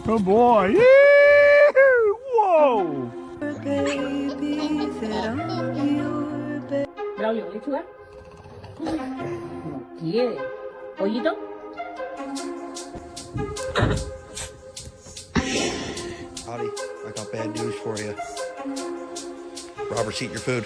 Oh boy. Yee-hoo! Whoa. Braulio, ¿lechuga? No quiere. ¿Pollito? Howdy, I got bad news for you. Robert's eating your food.